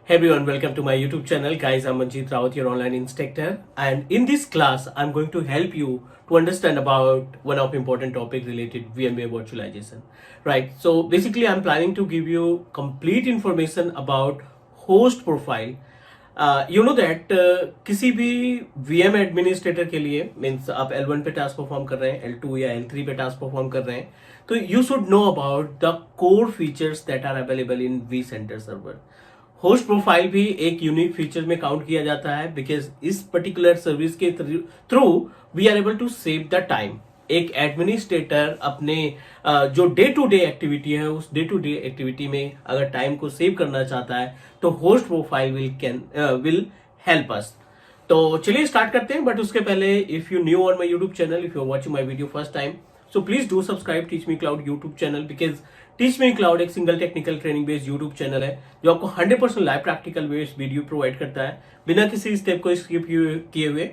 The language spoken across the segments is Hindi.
Hey everyone, welcome to my YouTube channel. Guys, I'm Manjeet Rawat, your online instructor. And in this class, I'm going to help you to understand about one of important topic related VMware virtualization. Right. So basically, I'm planning to give you complete information about host profile. You know that किसी भी VM एडमिनिस्ट्रेटर के लिए मीन्स आप L1 पे टास्क परफॉर्म कर रहे हैं, L2 या L3 पे टास्क परफॉर्म कर रहे हैं, तो you should know about the core features that are available in vCenter server. Host profile भी एक यूनिक फीचर में काउंट किया जाता है बिकॉज इस पर्टिकुलर सर्विस के through we are able to save the time. एक एडमिनिस्ट्रेटर अपने जो डे टू डे एक्टिविटी है उस डे टू डे एक्टिविटी में अगर टाइम को सेव करना चाहता है तो host profile will help us. तो चलिए स्टार्ट करते हैं. बट उसके पहले if you new on my YouTube channel, if you are watching my video first time, so please do subscribe teach me cloud YouTube channel because teach me cloud एक single technical training based YouTube channel है जो आपको 100% live practical based video provide करता है बिना किसी स्टेप को स्किप किए हुए.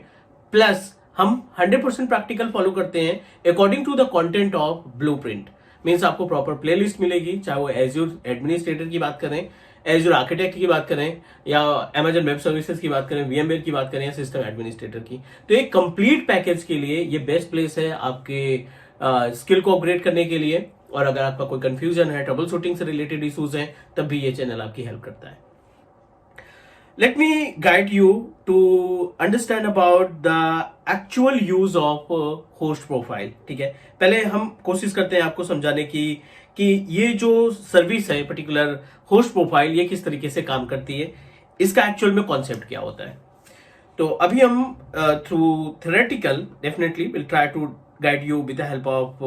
प्लस हम 100% प्रैक्टिकल फॉलो करते हैं according to the content of blueprint. Means आपको प्रॉपर प्लेलिस्ट मिलेगी, चाहे वो एज्योर एडमिनिस्ट्रेटर की बात करें, एज्योर आर्किटेक्ट की बात करें, या अमेजन वेब सर्विसेज की बात करें, VMware की बात करें, या सिस्टम एडमिनिस्ट्रेटर की. तो एक कंप्लीट पैकेज के लिए ये बेस्ट प्लेस है आपके स्किल को अपग्रेड करने के लिए. और अगर आपका कोई कंफ्यूजन है, ट्रबल शूटिंग से रिलेटेड इश्यूज हैं, तब भी ये चैनल आपकी हेल्प करता है. Let me guide you to understand about the actual use of host profile. ठीक है, पहले हम कोशिश करते हैं आपको समझाने की कि ये जो सर्विस है पर्टिकुलर होस्ट प्रोफाइल ये किस तरीके से काम करती है, इसका एक्चुअल में कॉन्सेप्ट क्या होता है. तो अभी हम through theoretical definitely will try to guide you with the help of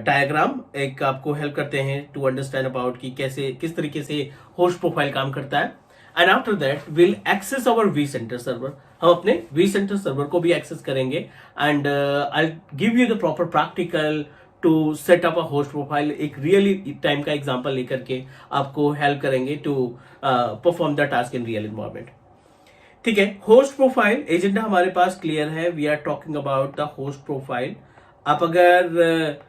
diagram. एक आपको हेल्प करते हैं टू अंडरस्टैंड अबाउट कि कैसे किस तरीके से होस्ट प्रोफाइल काम करता है. And after that will access our vCenter server. हम अपने vCenter सर्वर को भी एक्सेस करेंगे and I give you the proper practical to set up a host profile. एक रियली टाइम का एग्जांपल लेकर के आपको हेल्प करेंगे to perform the task in real environment. ठीक है, होस्ट प्रोफाइल एजेंडा हमारे पास क्लियर है. We are talking about the host profile. आप अगर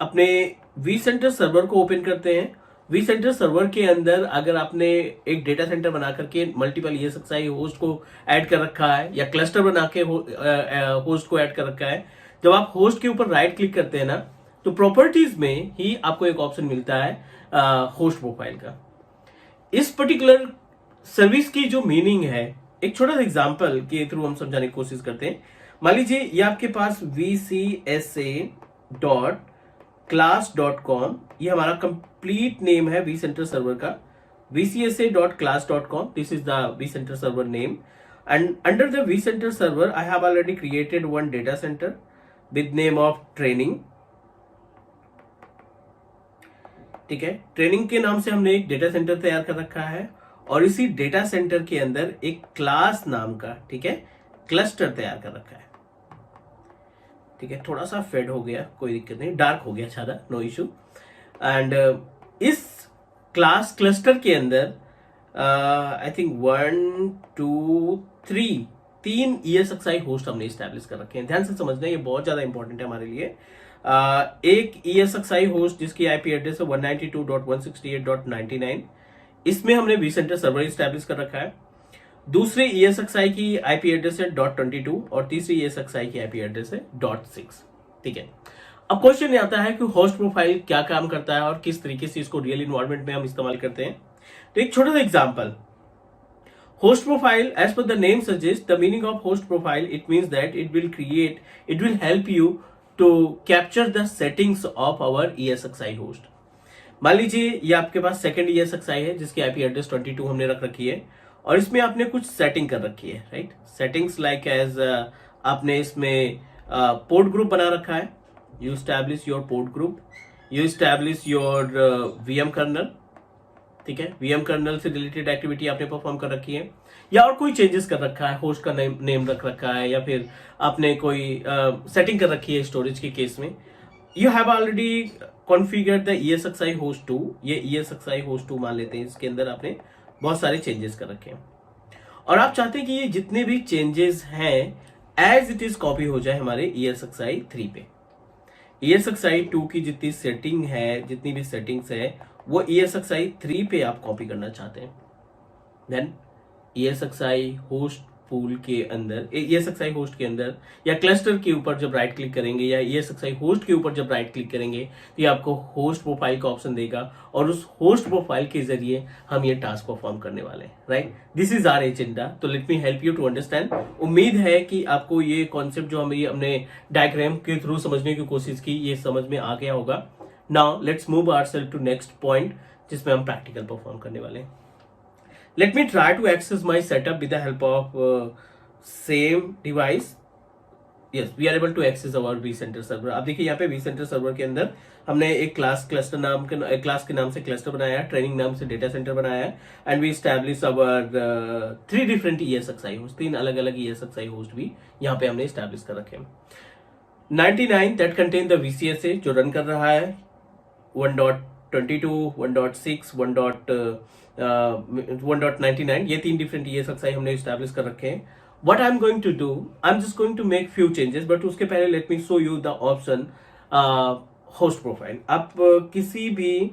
अपने vCenter सर्वर को ओपन करते हैं, vCenter सर्वर के अंदर अगर आपने एक डेटा सेंटर बना करके मल्टीपल ESXi होस्ट को ऐड कर रखा है या क्लस्टर बना के होस्ट को ऐड कर रखा है, जब आप होस्ट के ऊपर राइट क्लिक करते हैं ना, तो प्रॉपर्टीज में ही आपको एक ऑप्शन मिलता है होस्ट प्रोफाइल का. इस पर्टिकुलर सर्विस की जो मीनिंग है, एक छोटा सा एग्जाम्पल के थ्रू हम समझाने की कोशिश करते हैं. मान लीजिए ये आपके पास vcsa.class.com, ये हमारा कंप्लीट नेम है vCenter सर्वर का. vcsa.class.com, this is the vCenter server name. And under the vCenter server I have already created one data centre with name of training. ठीक है, ट्रेनिंग के नाम से हमने एक डेटा सेंटर तैयार कर रखा है और इसी डेटा सेंटर के अंदर एक क्लास नाम का, ठीक है, क्लस्टर तैयार कर रखा है. ठीक है, थोड़ा सा फेड हो गया, कोई दिक्कत नहीं, डार्क हो गया ज्यादा, नो इशू. एंड इस क्लास क्लस्टर के अंदर आई थिंक 1 2 3 ESXi होस्ट हमने स्टैब्लिश कर रखे हैं. ध्यान से समझना, ये बहुत ज्यादा इंपॉर्टेंट है हमारे लिए. एक ESXi होस्ट जिसकी IP एड्रेस है 192.168.99, इसमें हमने vCenter सर्वर स्टैब्लिश कर रखा है. दूसरे ESXi की IP एड्रेस है .22 और तीसरी ESXi की IP एड्रेस है .6. ठीक है, अब क्वेश्चन ये आता है कि होस्ट प्रोफाइल क्या काम करता है और किस तरीके से इसको रियल इन्वायरमेंट में हम इस्तेमाल करते हैं. तो एक छोटा सा example, host profile as per the name suggest, the meaning of host profile, it means that it will help you to capture the settings of our ESXi host. मान लीजिए ये आपके पास सेकंड ESXi है जिसकी IP एड्रेस 22 हमने रख रखी है और इसमें आपने कुछ सेटिंग कर रखी है, राइट. सेटिंग्स लाइक एज आपने इसमें पोर्ट ग्रुप बना रखा है. You establish your port group, you establish your VM kernel. ठीक है, VM कर्नल से रिलेटेड एक्टिविटी आपने परफॉर्म कर रखी है या और कोई चेंजेस कर रखा है, होस्ट का नेम रख रखा है या फिर आपने कोई सेटिंग कर रखी है स्टोरेज के केस में. You have already configured the ESXi host 2. ये ESXi होस्ट 2 मान लेते हैं, इसके अंदर आपने बहुत सारे चेंजेस कर रखे हैं और आप चाहते हैं कि ये जितने भी चेंजेस हैं एज इट इज कॉपी हो जाए हमारे ESXi 3 पे. ESXi 2 की जितनी सेटिंग है, जितनी भी सेटिंग्स है, वो ESXi 3 पे आप कॉपी करना चाहते हैं. देन ESXi होस्ट पूल के अंदर, ESXi होस्ट के अंदर या क्लस्टर के ऊपर जब राइट क्लिक करेंगे या ESXi होस्ट के ऊपर जब राइट क्लिक करेंगे तो ये आपको होस्ट प्रोफाइल का ऑप्शन देगा और उस होस्ट प्रोफाइल के जरिए हम ये टास्क परफॉर्म करने वाले हैं, right. This is our agenda. तो let me help you to understand. उम्मीद है कि आपको ये कॉन्सेप्ट जो हमने डायग्राम के थ्रू समझने की कोशिश की, ये समझ में आ गया होगा। Now let's move ourselves to next point जिसमें हम प्रैक्टिकल परफॉर्म करने वाले हैं। Let me try to access my setup with the help of same device. Yes, we are able to access our vCenter server. अब देखिए यहाँ पे vCenter server के अंदर हमने एक क्लास के नाम से क्लस्टर बनाया है, ट्रेनिंग नाम से डेटा सेंटर बनाया है, and we establish our 3 different ESXi host, 3 अलग अलग ESXi होस्ट भी यहाँ पे हमने स्टैब्लिश कर रखे हैं। 99 दैट कंटेन द VCSA जो रन कर रहा है 1.22, 1.6, 1.99, ये 3 डिफरेंट ESXi हमने स्टैब्लिश कर रखे हैं। What I'm going to do, I'm just going to make few changes, but उसके पहले let me show you the option host profile। आप किसी भी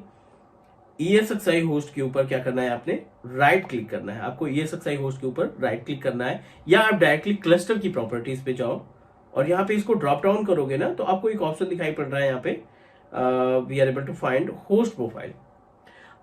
ESXi होस्ट के ऊपर क्या करना है, आपने राइट क्लिक करना है। आपको ESXi होस्ट के ऊपर राइट क्लिक करना है या आप डायरेक्टली क्लस्टर की प्रॉपर्टीज पे जाओ और यहाँ पे इसको ड्रॉप डाउन करोगे ना तो आपको एक ऑप्शन दिखाई पड़ रहा है यहाँ पे, we are able to find host profile.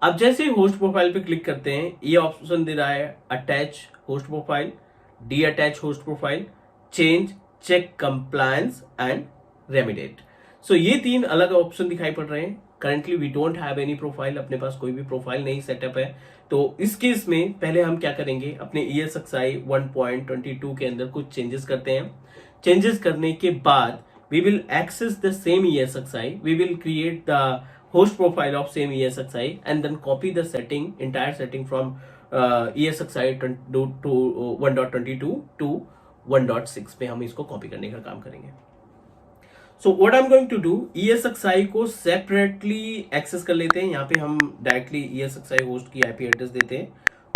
अब जैसे ही होस्ट प्रोफाइल पे क्लिक करते हैं ये ऑप्शन दे रहा है attach host profile, detach host profile, change, check compliance and remediate. So ये 3 अलग ऑप्शन दिखाई पड़ रहे हैं। Currently we don't have any profile, अपने पास कोई भी प्रोफाइल नहीं सेटअप है। तो इस केस में पहले हम क्या करेंगे, अपने ESXi 1.22 के अंदर कुछ चेंजेस करते हैं। चेंजेस करने के बाद we will access the same ESXi, we will create the host profile of same ESXi and then copy the entire setting from ESXi to 1.22 to 1.6 पे हम इसको कॉपी करने का काम करेंगे। So what I'm going to do, ESXi को separately access कर लेते हैं। यहाँ पे हम डायरेक्टली ESXi होस्ट की IP एड्रेस देते हैं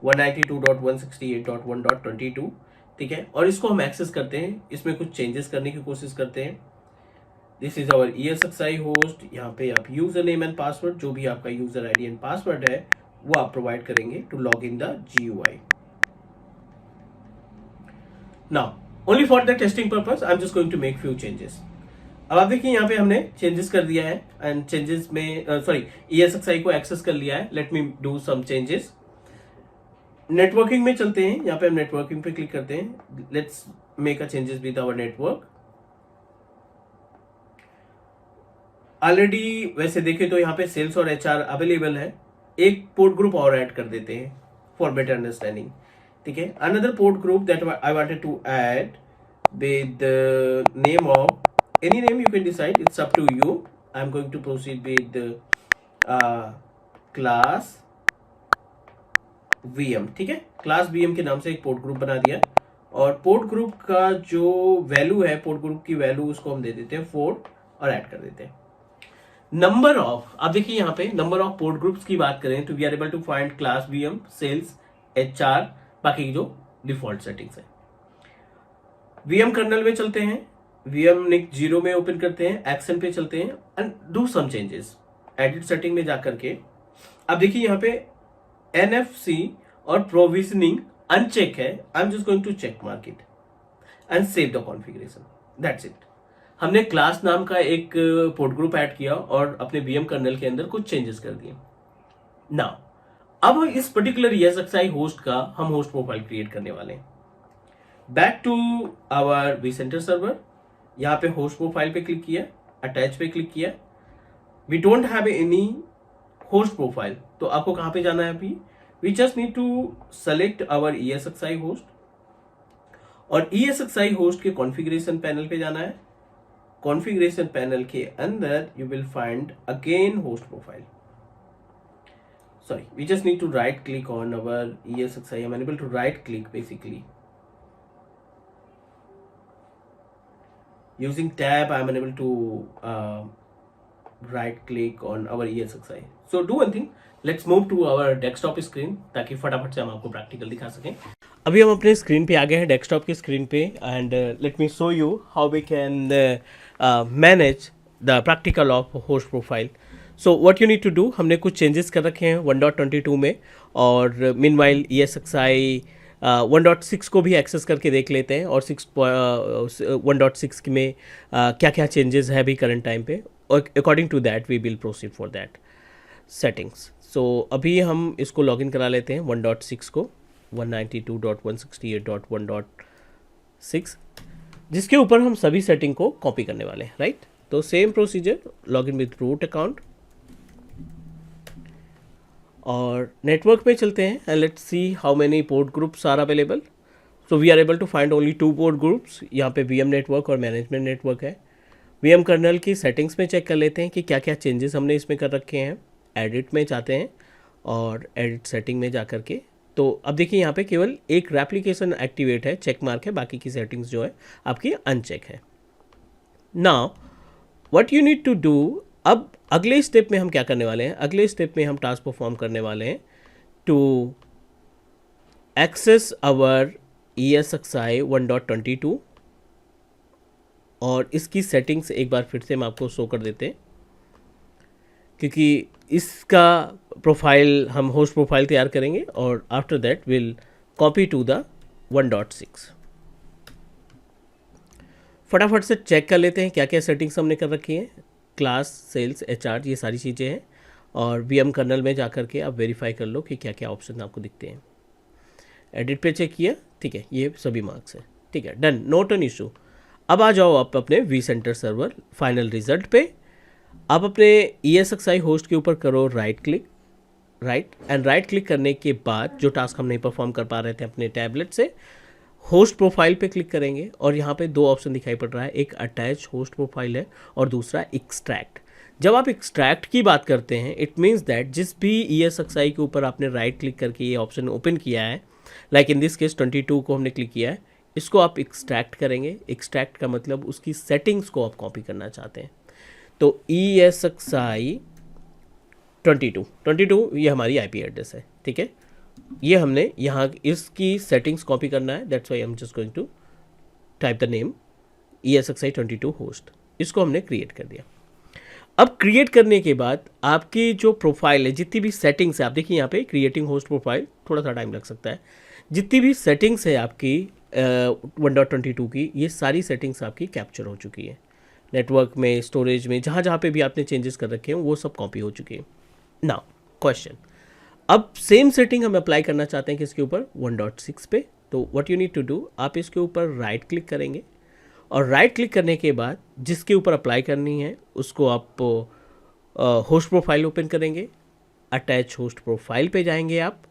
192.168.1.22, ठीक है, और इसको हम एक्सेस करते हैं। इसमें कुछ चेंजेस करने की कोशिश करते हैं। This is our ESXi host. यहाँ पे आप यूजर नेम एंड पासवर्ड, जो भी आपका यूजर ID एंड पासवर्ड है वो आप प्रोवाइड करेंगे to log in the GUI। Now only for the testing purpose I am just going to make few changes. अब आप देखिए यहाँ पे हमने चेंजेस कर दिया है एंड चेंजेस में ESXi को एक्सेस कर लिया है। Let me do some changes. Networking में चलते हैं, यहाँ पे हम नेटवर्किंग पे क्लिक करते हैं। Let's make a changes with our network. Already वैसे देखें तो यहाँ पे सेल्स और HR अवेलेबल है। एक पोर्ट ग्रुप और ऐड कर देते हैं फॉर बेटर अंडरस्टैंडिंग, ठीक है। Another port group that I wanted to add with name of any name you can decide, it's up to you. I am going to proceed with class VM, ठीक है। क्लास VM के नाम से एक पोर्ट ग्रुप बना दिया और पोर्ट ग्रुप का जो वैल्यू है, पोर्ट ग्रुप की वैल्यू उसको हम दे देते हैं 4 और ऐड कर देते हैं। नंबर ऑफ, अब देखिए यहाँ पे नंबर ऑफ पोर्ट ग्रुप्स की बात करें तो we are able to find class VM, sales, HR, बाकी जो डिफॉल्ट सेटिंग्स है। VM कर्नल में चलते हैं, VM निक 0 में ओपन करते हैं, एक्शन पे चलते हैं and do some changes. Edit setting में जाकर के अब देखिए यहाँ पे NFC और प्रोविजनिंग अनचेक है। I am just going to check mark it and save the configuration, that's it. हमने क्लास नाम का एक पोर्ट ग्रुप ऐड किया और अपने VM कर्नल के अंदर कुछ चेंजेस कर दिए। नाउ अब इस पर्टिकुलर ESXi होस्ट का हम होस्ट प्रोफाइल क्रिएट करने वाले हैं। Back to our vCenter server, यहाँ पे होस्ट प्रोफाइल पे क्लिक किया, अटैच पे क्लिक किया। We don't have any host profile, तो आपको कहां पे जाना है अभी, we just need to select our ESXi host और ESXi होस्ट के कॉन्फ़िगरेशन पैनल पे जाना है। कॉन्फ़िगरेशन पैनल के अंदर you will find again host profile. Sorry, we just need to right click on our ESXi. I'm unable to right click basically. Using tab, I'm unable to right click on our ESXi. So do one thing, let's move to our desktop screen ताकि फटाफट से हम आपको प्रैक्टिकल दिखा सकें। अभी हम अपने स्क्रीन पे आ गए हैं, डेस्कटॉप की स्क्रीन पे, and let me show you how we can manage the practical of host profile. So what you need to do, हमने कुछ चेंजेस कर रखे हैं 1.22 में, और मीनवाइल ESXi 1.6 को भी एक्सेस करके देख लेते हैं, और 1.6 में क्या क्या चेंजेस है अभी करंट टाइम पे, और according to that we will proceed for that settings. So अभी हम इसको लॉगिन करा लेते हैं 1.6 को, 192.168.1.6, जिसके ऊपर हम सभी सेटिंग को कॉपी करने वाले हैं, राइट. तो same procedure, login with root account, और नेटवर्क पे चलते हैं and let's see how many port groups are available. So we are able to find only 2 port groups. यहाँ पे VM नेटवर्क और मैनेजमेंट नेटवर्क है. VM कर्नल की सेटिंग्स में चेक कर लेते हैं कि क्या क्या चेंजेस हमने इसमें कर रखे हैं. एडिट में जाते हैं और एडिट सेटिंग में जा कर के, तो अब देखिए यहाँ पे केवल एक रेप्लिकेशन एक्टिवेट है, चेक मार्क है, बाकी की सेटिंग्स जो है आपकी अनचेक है. Now what you need to do, अब अगले स्टेप में हम क्या करने वाले हैं, अगले स्टेप में हम टास्क परफॉर्म करने वाले हैं टू एक्सेस आवर ESXi 1.22, और इसकी सेटिंग्स एक बार फिर से हम आपको शो कर देते हैं, क्योंकि इसका प्रोफाइल हम होस्ट प्रोफाइल तैयार करेंगे और after that will copy to the 1.6. फटाफट से चेक कर लेते हैं क्या क्या सेटिंग्स हमने कर रखी हैं. क्लास, सेल्स, HR, ये सारी चीज़ें हैं, और VM कर्नल में जा कर के आप वेरीफाई कर लो कि क्या क्या ऑप्शन आपको दिखते हैं. एडिट पे चेक किया, ठीक है, ये सभी मार्क्स हैं, ठीक है, डन, नोट एन इशू. अब आ जाओ आप अपने vCenter सर्वर फाइनल रिजल्ट पे. आप अपने ESXi होस्ट के ऊपर करो right click, right, and right click करने के बाद जो टास्क हम नहीं परफॉर्म कर पा रहे थे अपने टैबलेट से, होस्ट प्रोफाइल पे क्लिक करेंगे, और यहाँ पे 2 ऑप्शन दिखाई पड़ रहा है, एक अटैच होस्ट प्रोफाइल है और दूसरा एक्सट्रैक्ट. जब आप एक्सट्रैक्ट की बात करते हैं, इट मीन्स दैट जिस भी ESXi के ऊपर आपने राइट क्लिक करके ये ऑप्शन ओपन किया है, लाइक इन दिस केस 22 को हमने क्लिक किया है, इसको आप एक्सट्रैक्ट करेंगे. एक्सट्रैक्ट का मतलब उसकी सेटिंग्स को आप कॉपी करना चाहते हैं. तो ESXi 22 ये हमारी IP एड्रेस है, ठीक है, ये हमने यहाँ इसकी सेटिंग्स कॉपी करना है. That's why I am just going to type the name ESXi 22 host. इसको हमने क्रिएट कर दिया. अब क्रिएट करने के बाद आपकी जो प्रोफाइल है, जितनी भी सेटिंग्स है, आप देखिए यहाँ पे क्रिएटिंग होस्ट प्रोफाइल, थोड़ा सा टाइम लग सकता है. जितनी भी सेटिंग्स है आपकी 1.22 की, ये सारी सेटिंग्स आपकी कैप्चर हो चुकी है. नेटवर्क में, स्टोरेज में, जहाँ जहाँ पे भी आपने चेंजेस कर रखे हैं वो सब कॉपी हो चुकी है. नाउ क्वेश्चन, अब सेम सेटिंग हम अप्लाई करना चाहते हैं किसके ऊपर, 1.6 पे. तो what you need to do, आप इसके ऊपर राइट क्लिक करेंगे, और राइट क्लिक करने के बाद जिसके ऊपर अप्लाई करनी है उसको आप होस्ट प्रोफाइल ओपन करेंगे, अटैच होस्ट प्रोफाइल पे जाएंगे आप,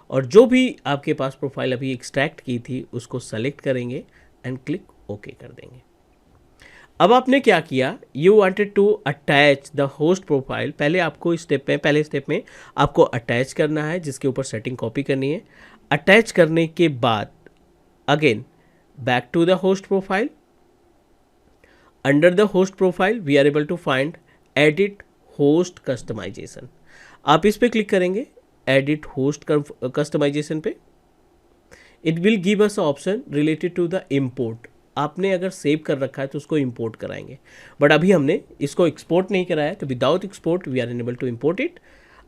और जो भी आपके पास प्रोफाइल अभी एक्सट्रैक्ट की थी उसको सेलेक्ट करेंगे एंड क्लिक ओके कर देंगे. अब आपने क्या किया, you wanted to attach the host profile. पहले स्टेप में आपको अटैच करना है, जिसके ऊपर सेटिंग कॉपी करनी है. अटैच करने के बाद again back to the host profile. Under the host profile we are able to find edit host customization. आप इस पे क्लिक करेंगे, एडिट होस्ट कस्टमाइजेशन पे. It will give us option related to the import. आपने अगर सेव कर रखा है तो उसको इंपोर्ट कराएंगे, बट अभी हमने इसको एक्सपोर्ट नहीं कराया है, तो without export we are unable to import it.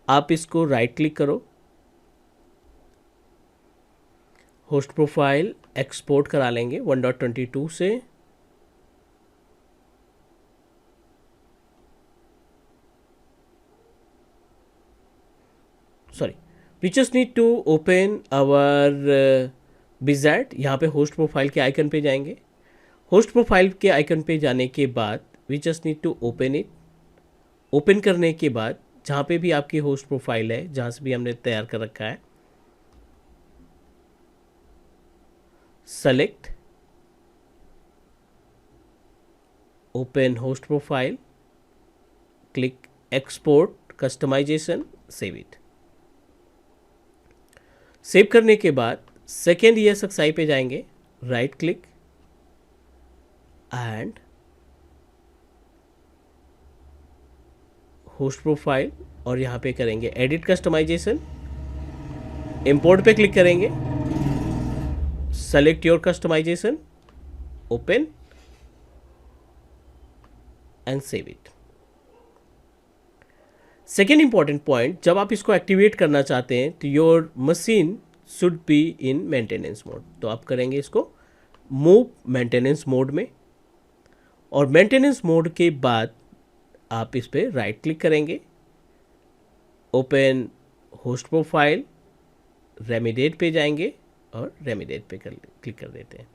आप इसको राइट क्लिक करो, होस्ट प्रोफाइल एक्सपोर्ट करा लेंगे 1.22 से. Sorry, we just need to open our बिजैट. यहाँ पे होस्ट प्रोफाइल के आइकन पे जाएंगे. होस्ट प्रोफाइल के आइकन पे जाने के बाद we just need to open it. Open करने के बाद जहाँ पे भी आपकी होस्ट प्रोफाइल है, जहाँ से भी हमने तैयार कर रखा है, select open host profile, click export customization, save it. Save करने के बाद सेकेंड ESXi पे जाएंगे, right click and host profile, और यहाँ पे करेंगे एडिट कस्टमाइजेशन. इंपोर्ट पे क्लिक करेंगे, select your customization, open and save it. Second important point, जब आप इसको एक्टिवेट करना चाहते हैं तो your machine should be in maintenance mode, तो आप करेंगे इसको मूव मेंटेनेंस मोड में, और मेंटेनेंस मोड के बाद आप इस पर राइट क्लिक करेंगे, ओपन होस्ट प्रोफाइल, रेमिडेट पे जाएंगे और रेमिडेट पे क्लिक कर देते हैं।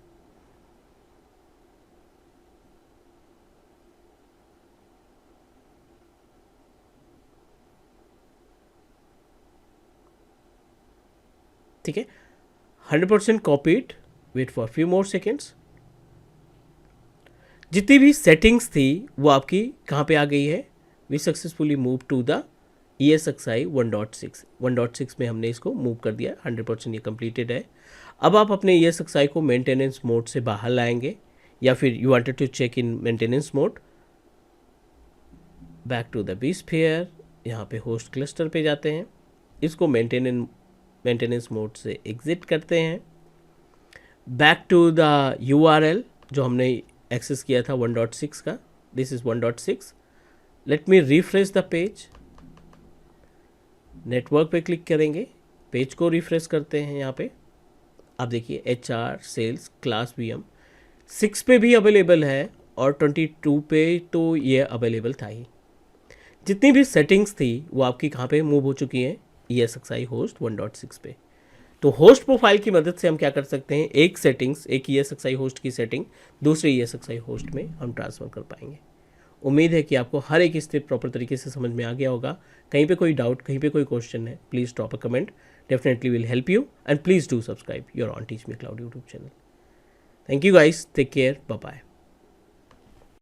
ठीक है, 100% copied, wait for few more seconds. जितनी भी सेटिंग्स थी वो आपकी कहाँ पे आ गई है, we successfully move to the ESXi 1.6। 1.6 में हमने इसको मूव कर दिया, 100% ये कंप्लीटेड है। अब आप अपने ESXi को मेंटेनेंस मोड से बाहर लाएंगे, या फिर you wanted to check in maintenance mode, back to the vSphere, यहाँ पे होस्ट क्लस्टर पे जाते हैं, इसको मेंटेनेंस मोड से एग्जिट करते हैं, बैक टू द URL जो हमने एक्सेस किया था 1.6 का, this is 1.6। Let me refresh the page, network पे क्लिक करेंगे, पेज को रिफ्रेश करते हैं। यहाँ पे आप देखिए HR सेल्स क्लास VM 6 पे भी अवेलेबल है और 22 पे तो ये अवेलेबल था ही। जितनी भी सेटिंग्स थी वो आपकी कहाँ पे मूव हो चुकी हैं, ESXi होस्ट 1.6 पे। तो होस्ट प्रोफाइल की मदद से हम क्या कर सकते हैं, एक सेटिंग्स, एक ESXi होस्ट की सेटिंग दूसरे ESXi होस्ट में हम ट्रांसफ़र कर पाएंगे। उम्मीद है कि आपको हर एक स्टेप प्रॉपर तरीके से समझ में आ गया होगा। कहीं पे कोई डाउट, कहीं पे कोई क्वेश्चन है, please drop a comment, definitely will help you, and please do subscribe your on teach me cloud YouTube channel. Thank you guys, take care, bye bye.